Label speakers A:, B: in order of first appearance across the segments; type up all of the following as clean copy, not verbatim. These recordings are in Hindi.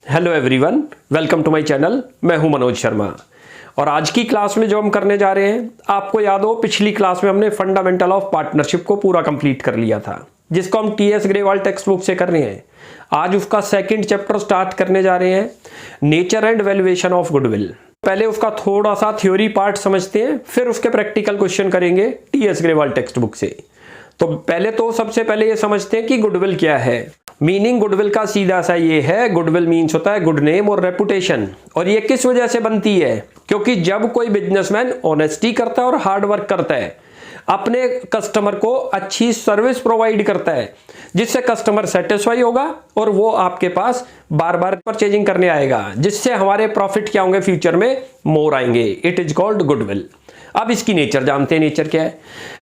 A: Hello everyone, welcome to my channel. मैं हूं मनोज शर्मा और आज की क्लास में जो हम करने जा रहे हैं, आपको याद हो पिछली क्लास में हमने फंडामेंटल ऑफ पार्टनरशिप को पूरा कंप्लीट कर लिया था, जिसको हम टीएस ग्रेवाल टेक्स्ट बुक से कर रहे हैं। आज उसका सेकंड चैप्टर स्टार्ट करने जा रहे हैं, nature and valuation of goodwill. पहले उसका थोड़ा सा थ्योरी पार्ट समझते हैं, फिर उसके प्रैक्टिकल क्वेश्चन करेंगे टीएस ग्रेवाल टेक्स्ट बुक से। तो सबसे पहले ये समझते हैं कि गुडविल क्या है। मीनिंग गुडविल का सीधा सा ये है, गुडविल मीन्स होता है गुड नेम और रेपुटेशन। और ये किस वजह से बनती है? क्योंकि जब कोई बिजनेसमैन ऑनेस्टी करता है और हार्ड वर्क करता है, अपने कस्टमर को अच्छी सर्विस प्रोवाइड करता है, जिससे कस्टमर सेटिस्फाई होगा और वो आपके पास बार बार परचेजिंग करने आएगा, जिससे हमारे प्रॉफिट क्या होंगे, फ्यूचर में मोर आएंगे। It is called goodwill. अब इसकी नेचर जानते हैं। नेचर क्या है?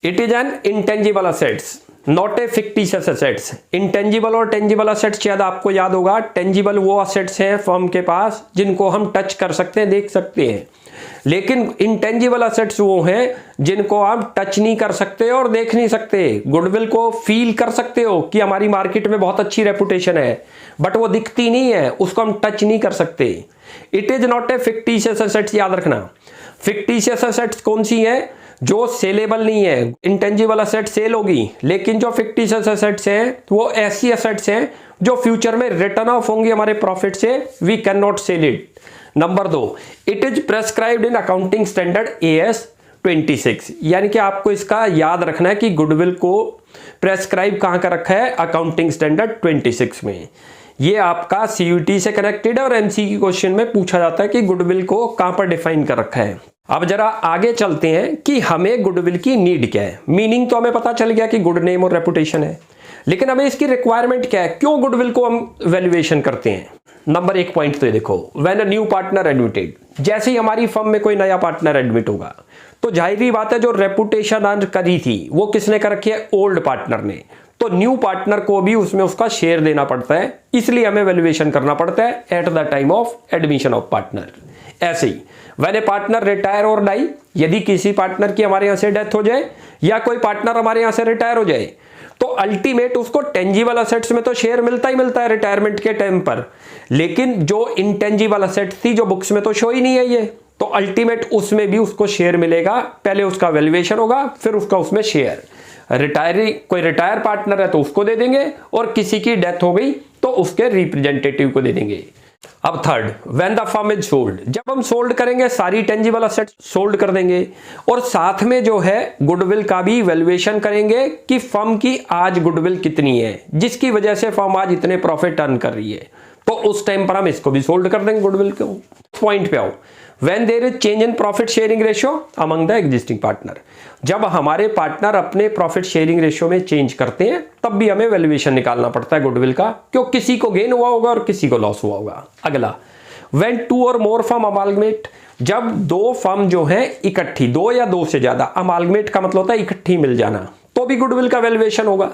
A: It is an intangible assets, not a fictitious assets. Intangible और टेंजिबल असेट्स शायद आपको याद होगा। टेंजिबल वो असेट्स हैं फर्म के पास जिनको हम टच कर सकते हैं, देख सकते हैं, लेकिन इंटेंजिबल असेट्स वो हैं जिनको आप टच नहीं कर सकते और देख नहीं सकते। गुडविल को फील कर सकते हो कि हमारी मार्केट में बहुत अच्छी रेपुटेशन है, बट वो दिखती नहीं है, उसको हम टच नहीं कर सकते। It is not a fictitious assets, याद रखना। फिक्टिशियस असेट्स कौन सी है? जो सेलेबल नहीं है। इंटेंजिबल असेट सेल होगी, लेकिन जो फिक्टिशियस असेट्स हैं वो ऐसी असेट्स हैं जो फ्यूचर में रिटर्न ऑफ होंगी हमारे प्रॉफिट से। We can not sell it. Number 2, it is prescribed in accounting standard AS 26। यानी कि आपको इसका याद रखना है कि गुडविल को प्रेस्क्राइब कहां का रखा है? अकाउंटिंग स्टैंडर्ड 26 में। ये आपका CUT से कनेक्टेड है और MCQ क्वेश्चन में पूछा जाता है कि गुडविल को कहां पर डिफाइन कर रखा है। अब जरा आगे चलते हैं कि हमें गुडविल की नीड क्या है। मीनिंग तो हमें पता चल गया कि गुड नेम और रेपुटेशन है, लेकिन हमें इसकी रिक्वायरमेंट क्या है? क्यों गुडविल को हम वैल्यूएशन करते हैं? नंबर 1 पॉइंट तो ये देखो, when a new partner admitted. जैसे ही हमारी फर्म में कोई नया पार्टनर एडमिट होगा, तो जाहिर बात है जो रेपुटेशन अर्न करी थी वो किसने कर रखी है? ओल्ड पार्टनर ने। तो न्यू पार्टनर को भी उसमें उसका शेयर देना पड़ता है, इसलिए हमें वैल्यूएशन करना पड़ता है at the time of admission of partner. ऐसे he when A partner retire और डाई, यदि किसी पार्टनर की हमारे यहां से डेथ हो जाए या कोई पार्टनर हमारे यहां से रिटायर हो जाए, तो अल्टीमेट उसको टेंजिबल असेट्स में तो शेयर मिलता ही मिलता है रिटायरमेंट के टाइम पर, लेकिन जो इंटेंजिबल असेट्स थी जो बुक्स में तो शो ही नहीं है ये, तो अल्टीमेट उसमें भी उसको शेयर मिलेगा। पहले उसका वैल्यूएशन होगा, फिर उसका उसमें शेयर। कोई रिटायर पार्टनर है तो उसको दे देंगे, और किसी की डेथ हो गई तो उसके रिप्रेजेंटेटिव को दे देंगे। अब third, when the firm is sold. जब हम सोल्ड करेंगे सारी टेंजिबल असेट्स सोल्ड कर देंगे, और साथ में जो है गुडविल का भी वैल्यूएशन करेंगे कि फर्म की आज गुडविल कितनी है, जिसकी वजह से फर्म आज इतने प्रॉफिट अर्न कर रही है। तो उस टाइम पर हम इसको भी सोल्ड कर देंगे गुडविल को। पॉइंट पे आओ, when there is change in profit sharing ratio among the existing partner. जब हमारे पार्टनर अपने प्रॉफिट शेयरिंग रेशियो में चेंज करते हैं, तब भी हमें वैल्यूएशन निकालना पड़ता है गुडविल का, क्यों? किसी को गेन हुआ होगा और किसी को लॉस हुआ होगा। अगला, व्हेन 2 और मोर फर्म अमालगमेट। जब 2 फर्म जो है इकट्ठी, 2 या 2 से ज्यादा, अमालगमेट का मतलब होता है इकट्ठी मिल जाना, तो भी गुडविल का वैल्यूएशन होगा।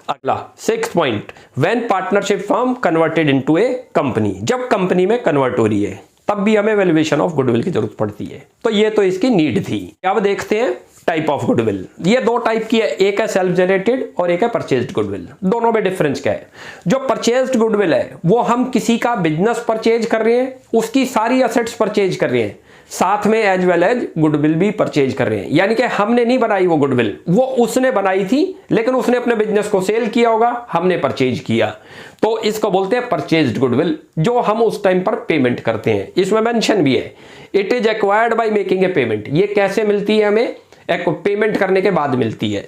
A: अगला 6th point, when partnership firm converted into A company. जब कंपनी में कन्वर्ट हो रही है, तब भी हमें वैल्यूएशन ऑफ गुडविल की जरूरत पड़ती है। तो ये तो इसकी नीड थी। अब देखते हैं टाइप ऑफ गुडविल। ये 2 टाइप की है, एक है सेल्फ जनरेटेड और एक है परचेज्ड गुडविल। दोनों में डिफरेंस क्या है? जो परचेज्ड गुडविल है वो हम किसी का बिजनेस परचेज कर रहे हैं, उसकी सारी असेट्स परचेज कर रहे हैं, साथ में एज वेल एज गुडविल भी परचेज कर रहे हैं। यानी कि हमने नहीं बनाई वो गुडविल, वो उसने बनाई थी, लेकिन उसने अपने बिजनेस को सेल किया होगा, हमने परचेज किया, तो इसको बोलते हैं परचेज्ड गुडविल, जो हम उस टाइम पर पेमेंट करते हैं। इसमें मेंशन भी है, it is acquired by making a payment. ये कैसे मिलती है? हमें एक पेमेंट करने के बाद मिलती है।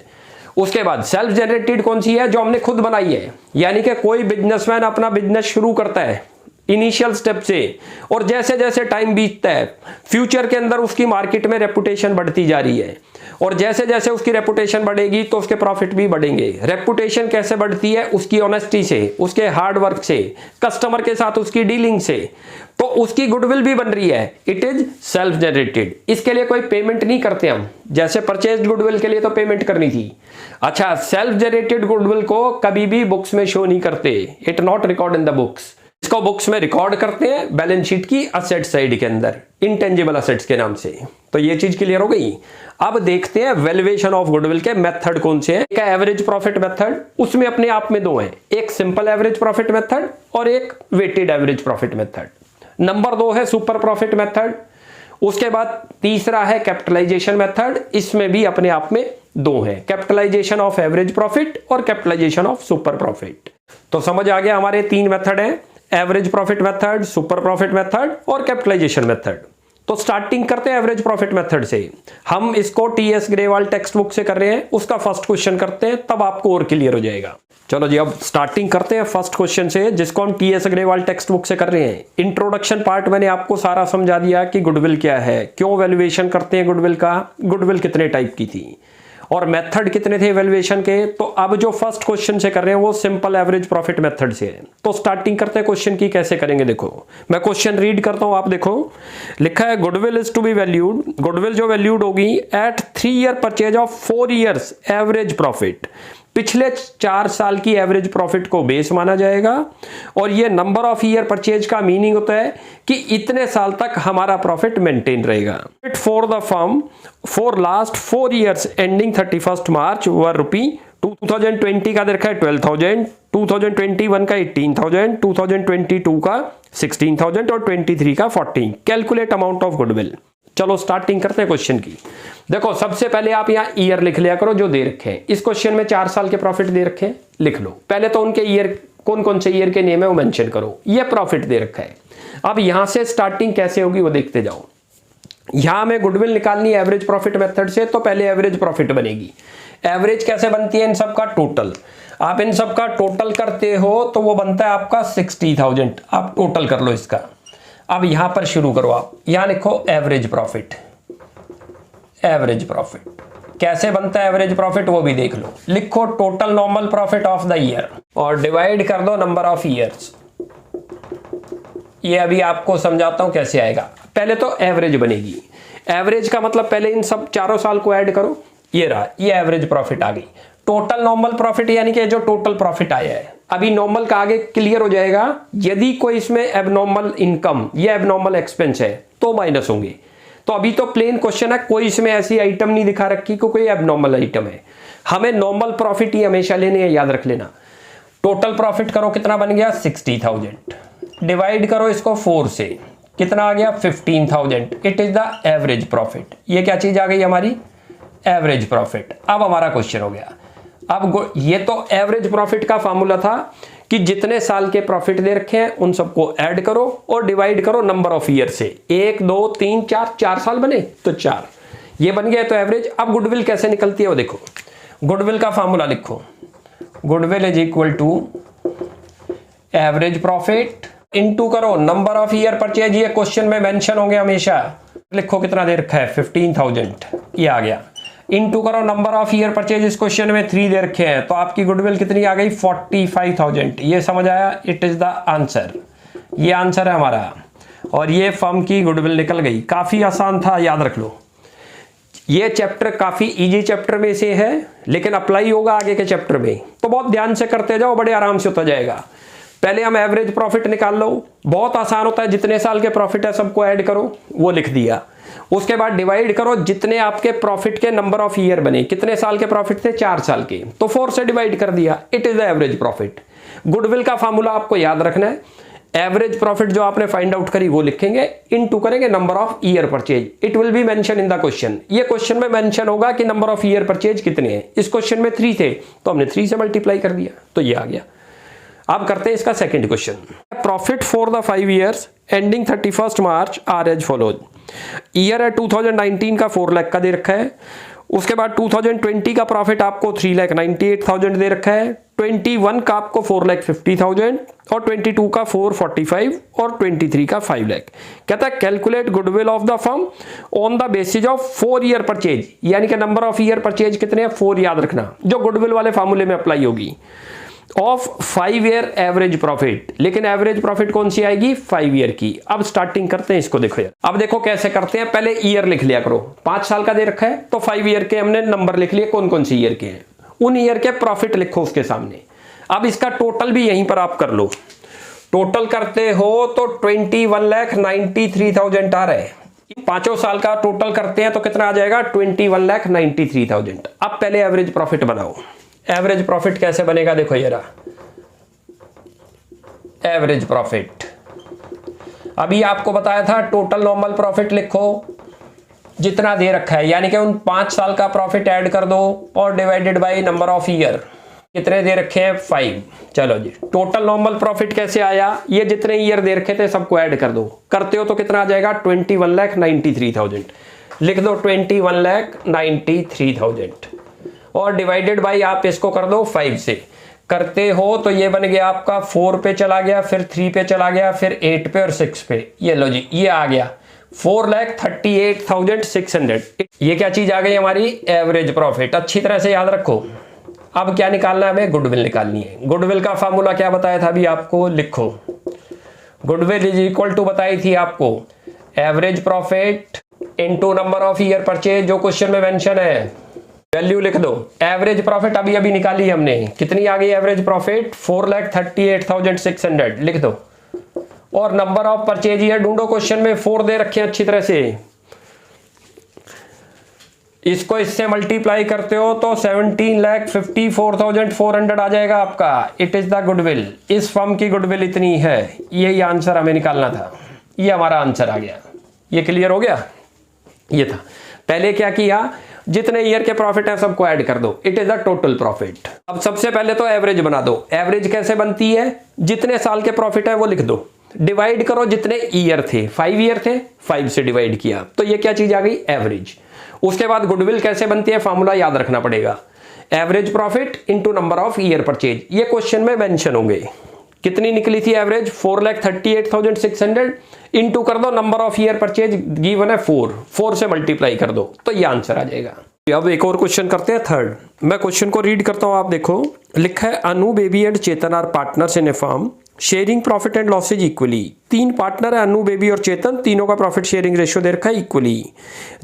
A: उसके बाद सेल्फ जनरेटेड कौन सी है? जो हमने खुद बनाई है। यानी कि कोई बिजनेसमैन अपना बिजनेस शुरू करता है इनिशियल स्टेप से, और जैसे जैसे टाइम बीतता है, फ्यूचर के अंदर उसकी मार्केट में रेपुटेशन बढ़ती जा रही है, और जैसे जैसे उसकी रेपुटेशन बढ़ेगी तो उसके प्रॉफिट भी बढ़ेंगे। रेपुटेशन कैसे बढ़ती है? उसकी ऑनेस्टी से, उसके हार्ड वर्क से, कस्टमर के साथ उसकी डीलिंग से, तो उसकी गुडविल भी बन रही है। It is self generated. इसके लिए कोई पेमेंट नहीं करते हम, जैसे परचेज्ड गुडविल के लिए तो पेमेंट करनी थी। अच्छा, सेल्फ जनरेटेड गुडविल को कभी भी बुक्स में शो नहीं करते, it not record in the books. इसको बुक्स में रिकॉर्ड करते हैं बैलेंस शीट की असेट साइड के अंदर इंटेंजिबल असेट्स के नाम से। तो ये चीज क्लियर हो गई। अब देखते हैं वैल्यूएशन ऑफ गुडविल के मेथड कौन से हैं। एक एवरेज प्रॉफिट मेथड, उसमें अपने आप में दो हैं, एक सिंपल एवरेज प्रॉफिट मेथड और एक weighted average profit method. Number 2 है सुपर प्रॉफिट मेथड। उसके बाद तीसरा है कैपिटलाइजेशन मेथड, इसमें भी अपने आप में दो हैं, कैपिटलाइजेशन ऑफ एवरेज प्रॉफिट और कैपिटलाइजेशन ऑफ सुपर प्रॉफिट। तो समझ आ गया, हमारे 3 मेथड हैं, average profit method, super profit method और कैपिटलाइजेशन मेथड। तो स्टार्टिंग करते हैं एवरेज प्रॉफिट मेथड से। हम इसको टीएस ग्रेवाल टेक्स्ट बुक से कर रहे हैं, उसका फर्स्ट क्वेश्चन करते हैं, तब आपको और क्लियर हो जाएगा। चलो जी, अब स्टार्टिंग करते हैं फर्स्ट क्वेश्चन से, जिसको हम टीएस ग्रेवाल टेक्स्ट बुक से कर रहे हैं। इंट्रोडक्शन पार्ट मैंने आपको सारा समझा दिया कि गुडविल क्या है, क्यों वैल्यूएशन करते हैं गुडविल का, गुडविल कितने टाइप की थी और मेथड कितने थे वैल्यूएशन के। तो अब जो फर्स्ट क्वेश्चन से कर रहे हैं वो सिंपल एवरेज प्रॉफिट मेथड से है। तो स्टार्टिंग करते हैं क्वेश्चन की, कैसे करेंगे देखो। मैं क्वेश्चन रीड करता हूं, आप देखो। लिखा है goodwill is to be valued, goodwill जो वैल्यूड होगी at 3 year purchase of 4 years average profit, पिछले 4 साल की एवरेज प्रॉफिट को बेस माना जाएगा। और ये नंबर ऑफ ईयर परचेज का मीनिंग होता है कि इतने साल तक हमारा प्रॉफिट मेंटेन रहेगा। For the firm for last 4 years ending 31 मार्च वर रुपी 2020 का देखा है 12,000, 2021 का 18,000, 2022 का 16,000 और 23 का 14। Calculate amount of goodwill. चलो स्टार्टिंग करते हैं क्वेश्चन की। देखो सबसे पहले आप यहाँ ईयर लिख लिया करो जो दे रखे हैं। इस क्वेश्चन में 4 साल के प्रॉफिट दे रखे हैं, लिख लो। पहले तो उनके ईयर कौन कौन से ईयर के नेम है वो मेंशन करो। ये प्रॉफिट दे रखा है। अब यहां से स्टार्टिंग कैसे होगी वो देखते जाओ। यहां हमें गुडविल निकालनी है एवरेज प्रॉफिट मेथड से, तो पहले एवरेज प्रॉफिट बनेगी। एवरेज कैसे बनती है, इन सब का टोटल। आप इन सब का टोटल करते हो तो वो बनता है आपका 60,000। आप टोटल कर लो इसका। अब यहां पर शुरू करो, आप यहां लिखो एवरेज प्रॉफिट। एवरेज प्रॉफिट कैसे बनता है एवरेज प्रॉफिट वो भी देख लो। लिखो total normal profit of the year और डिवाइड कर दो नंबर ऑफ ईयर्स। ये अभी आपको समझाता हूं कैसे आएगा। पहले तो एवरेज बनेगी। एवरेज का मतलब पहले इन सब 4 साल को ऐड करो, ये रहा, ये एवरेज प्रॉफिट आ गई। टोटल नॉर्मल प्रॉफिट यानी कि जो टोटल प्रॉफिट आया है। अभी नॉर्मल का आगे क्लियर हो जाएगा। यदि कोई इसमें एबनॉर्मल इनकम या एबनॉर्मल एक्सपेंस है तो माइनस होंगे। तो अभी तो प्लेन क्वेश्चन है, कोई इसमें ऐसी आइटम नहीं दिखा रखी कि कोई एबनॉर्मल आइटम है। हमें नॉर्मल प्रॉफिट ही हमेशा लेने हैं, याद रख लेना। टोटल प्रॉफिट करो, कितना बन गया 60,000। डिवाइड करो इसको 4 से, कितना आ गया 15,000। It is the average profit. ये क्या चीज आ गई हमारी, एवरेज प्रॉफिट। अब हमारा क्वेश्चन हो गया। अब ये तो एवरेज प्रॉफिट का फार्मूला था कि जितने साल के प्रॉफिट दे रखे हैं उन सबको ऐड करो और डिवाइड करो नंबर ऑफ ईयर से। 1 2 3 4 साल बने तो 4, ये बन गया तो एवरेज। अब गुडविल कैसे निकलती है वो देखो। गुडविल का फार्मूला लिखो, goodwill is equal to average profit into करो नंबर ऑफ ईयर परचेज। ये क्वेश्चन में मेंशन होंगे हमेशा। लिखो कितना दे रखा है 15,000, ये आ गया। इनटू करो नंबर ऑफ ईयर परचेज, इस क्वेश्चन में 3 दे रखे हैं, तो आपकी गुडविल कितनी आ गई 45,000। ये समझ आया, इट इज द आंसर। ये आंसर है हमारा और ये फर्म की गुडविल निकल गई। काफी आसान था, याद रख लो। ये चैप्टर काफी इजी चैप्टर में से है, लेकिन अप्लाई होगा आगे के चैप्टर में, तो बहुत ध्यान से करते जाओ, बड़े आराम से होता जाएगा। पहले हम एवरेज प्रॉफिट निकाल लो, बहुत आसान होता है। जितने साल के प्रॉफिट है सबको ऐड करो, वो लिख दिया। उसके बाद डिवाइड करो जितने आपके प्रॉफिट के नंबर ऑफ ईयर बने। कितने साल के प्रॉफिट थे 4 साल के, तो 4 से डिवाइड कर दिया। It is the average profit. Goodwill का फार्मूला आपको याद रखना है। एवरेज प्रॉफिट जो आपने फाइंड आउट करी वो लिखेंगे, इनटू करेंगे number of year purchase. It will be mention in the question. ये क्वेश्चन में मेंशन होगा कि नंबर ऑफ ईयर परचेज कितने हैं। इस क्वेश्चन में 3 थे तो हमने 3 से मल्टीप्लाई कर दिया, तो ये आ गया। अब करते हैं इसका second question. Profit for the 5 years ending 31 March are as follows. Year है 2019 का 4 लाख का दे रखा है। उसके बाद 2020 का प्रॉफिट आपको 3,98,000 दे रखा है। 21 का आपको 4,50,000 और 22 का 445 और 23 का 5 लाख। कहता है calculate goodwill of the firm on the basis of 4 year purchase, यानी कि नंबर ऑफ ईयर परचेज कितने हैं 4, याद रखना, जो गुडविल वाले फार्मूले में अप्लाई होगी। ऑफ 5 ईयर एवरेज प्रॉफिट, लेकिन एवरेज प्रॉफिट कौन सी आएगी 5 ईयर की। अब स्टार्टिंग करते हैं इसको, देखो यार। अब देखो कैसे करते हैं, पहले ईयर लिख लिया करो। 5 साल का दे रखा है तो 5 ईयर के हमने नंबर लिख लिए, कौन कौन सी ईयर के हैं, उन ईयर के प्रॉफिट लिखो उसके सामने। अब इसका टोटल भी यहीं पर आप कर लो। टोटल करते हो तो 21,93,000 आ रहा है। 5 साल का टोटल करते हैं तो कितना आ जाएगा 21,93,000। अब पहले एवरेज प्रॉफिट बनाओ। एवरेज प्रॉफिट कैसे बनेगा, देखो ये रहा एवरेज प्रॉफिट। अभी आपको बताया था टोटल नॉर्मल प्रॉफिट लिखो जितना दे रखा है, यानी कि उन 5 साल का प्रॉफिट ऐड कर दो और divided by number of year. कितने दे रखे हैं 5। चलो जी, टोटल नॉर्मल प्रॉफिट कैसे आया, ये जितने ईयर दे रखे थे सबको ऐड कर दो। करते हो तो कितना आ जाएगा 21,93,000। लिख दो 21,93,000 और डिवाइडेड बाय आप इसको कर दो 5 से। करते हो तो ये बन गया आपका 4 पे चला गया, फिर 3 पे चला गया, फिर 8 पे और 6 पे। ये लो जी, ये आ गया 4,38,600। ये क्या चीज आ गई हमारी एवरेज प्रॉफिट। अच्छी तरह से याद रखो। अब क्या निकालना है हमें, गुडविल निकालनी है। गुडविल का फॉर्मूला क्या बताया था अभी आपको, लिखो। गुडविल इज इक्वल टू बताई थी आपको average profit into number of year purchase, जो क्वेश्चन में मेंशन है। वैल्यू लिख दो। एवरेज प्रॉफिट अभी अभी निकाली हमने, कितनी आ गई एवरेज प्रॉफिट 4,38,600 लिख दो। और नंबर ऑफ परचेज ईयर ढूंढो, क्वेश्चन में 4 दे रखे हैं अच्छी तरह से। इसको इससे मल्टीप्लाई करते हो तो 17,54,400 आ जाएगा आपका। It is the goodwill. इस फर्म की गुडविल इतनी है। यही आंसर हमें निकालना था, ये हमारा आंसर आ गया। ये क्लियर हो गया। ये था पहले क्या किया, जितने ईयर के प्रॉफिट है सबको ऐड कर दो। It is the total profit. अब सबसे पहले तो एवरेज बना दो। एवरेज कैसे बनती है, जितने साल के प्रॉफिट है वो लिख दो, डिवाइड करो जितने ईयर थे। 5 ईयर थे, 5 से डिवाइड किया तो ये क्या चीज आ गई एवरेज। उसके बाद गुडविल कैसे बनती है, फॉर्मूला याद रखना पड़ेगा। Average profit into number of year purchase, ये क्वेश्चन में मेंशन होंगे। कितनी निकली थी एवरेज 4,38,600 इनटू कर दो number of year purchase given है 4 से मल्टीप्लाई कर दो तो ये आंसर आ जाएगा। अब एक और क्वेश्चन करते हैं थर्ड। मैं क्वेश्चन को रीड करता हूं, आप देखो। लिखा है Anu Baby and Chetan are partners in a firm sharing profit and losses equally. 3 partner है अनु, बेबी और चेतन, तीनों का प्रॉफिट शेयरिंग रेशियो दे रखा है equally.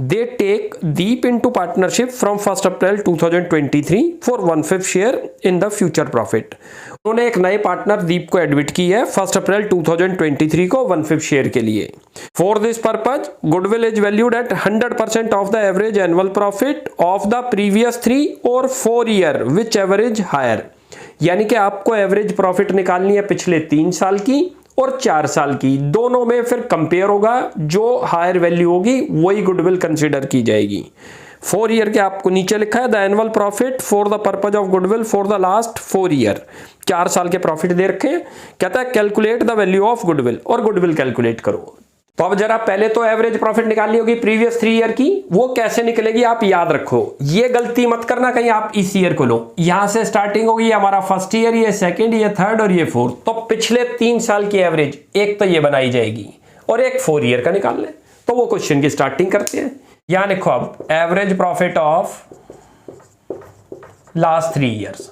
A: They take Deep into partnership from 1 April 2023 for 1/5 share in the future profit. उन्होंने एक नए पार्टनर दीप को एडमिट की है 1 अप्रैल 2023 को 1/5 शेयर के लिए। For this purpose goodwill is valued at 100% of the average annual profit of the previous 3 और 4 ईयर विच एवरेज हायर। यानी कि आपको एवरेज प्रॉफिट निकालनी है पिछले 3 साल की और 4 साल की, दोनों में फिर कंपेयर होगा। जो हायर वैल्यू होगी वही गुडविल कंसीडर की जाएगी। 4 ईयर के आपको नीचे लिखा है the annual profit for the purpose of goodwill for the last 4 year. 4 साल के प्रॉफिट दे रखे हैं। कहता है calculate the value of goodwill, और गुडविल कैलकुलेट करो। तो अब जरा पहले तो एवरेज प्रॉफिट निकालनी होगी प्रीवियस 3 ईयर की। वो कैसे निकलेगी आप याद रखो, ये गलती मत करना कहीं आप इस ईयर को लो। यहां से स्टार्टिंग होगी हमारा फर्स्ट ईयर, ये सेकंड, ये थर्ड और ये फोर्थ। तो पिछले 3 साल की एवरेज एक तो ये बनाई जाएगी और एक 4 ईयर का निकाल ले। तो वो क्वेश्चन की स्टार्टिंग करते हैं। यहां लिखो अब average profit of last 3 years.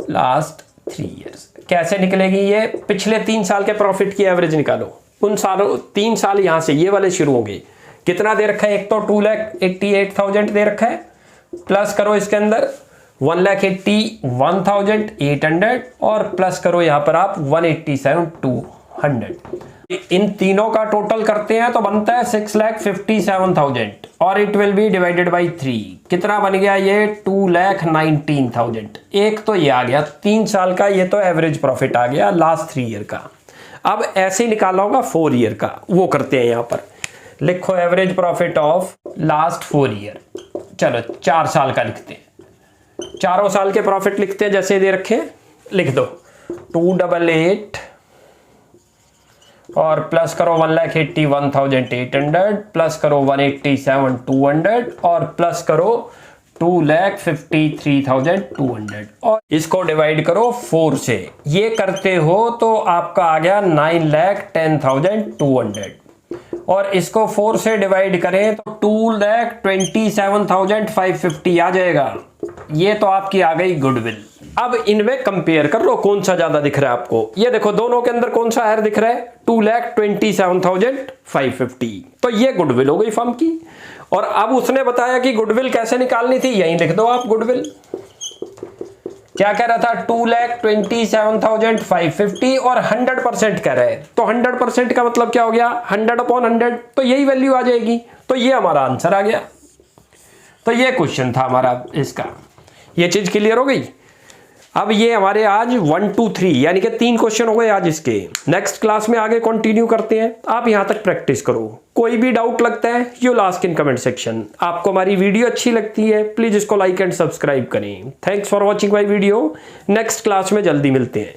A: Last 3 years कैसे निकलेगी, ये पिछले 3 साल के प्रॉफिट की एवरेज निकालो। उन सालों 3 साल यहां से ये वाले शुरू होंगे। कितना दे रखा है, एक तो 2,88,000 दे रखा है, प्लस करो इसके अंदर 1,81,800 और प्लस करो यहां पर आप 1,87,200। इन तीनों का टोटल करते हैं तो बनता है 6,57,000 और it will be divided by 3। कितना बन गया ये 2,19,000। एक तो ये आ गया 3 साल का, ये तो एवरेज प्रॉफिट आ गया लास्ट 3 ईयर का। अब ऐसे ही निकाला होगा 4 ईयर का, वो करते हैं। यहां पर लिखो average profit of last 4 year. चलो 4 साल का लिखते हैं, चारों साल के प्रॉफिट लिखते हैं जैसे दे रखे। लिख दो 288 और प्लस करो 1,81,800 प्लस करो 1,87,200 और प्लस करो 2,53,200 और इसको डिवाइड करो 4 से। ये करते हो तो आपका आ गया 9,10,200 और इसको 4 से डिवाइड करें तो 2,27,550 आ जाएगा। ये तो आपकी आ गई गुडविल। अब इनमें कंपेयर कर लो कौन सा ज्यादा दिख रहा है आपको। ये देखो दोनों के अंदर कौन सा हायर दिख रहा है 2,27,550। तो ये गुडविल हो गई फर्म की। और अब उसने बताया कि गुडविल कैसे निकालनी थी, यहीं लिख दो आप गुडविल। क्या कह रहा था, 2,27,550 और 100% कह रहे हैं, तो 100% का मतलब क्या हो गया, 100/100, तो यही वैल्यू आ जाएगी। तो ये हमारा आंसर आ गया। तो ये क्वेश्चन था हमारा इसका। ये चीज क्लियर हो गई। अब ये हमारे आज 1 2 3 यानी कि 3 क्वेश्चन हो गए आज इसके। नेक्स्ट क्लास में आगे कंटिन्यू करते हैं। आप यहां तक प्रैक्टिस करो। कोई भी डाउट लगता है you ask in comment section. आपको हमारी वीडियो अच्छी लगती है प्लीज इसको लाइक एंड सब्सक्राइब करें। Thanks for watching my video. Next class में जल्दी मिलते हैं।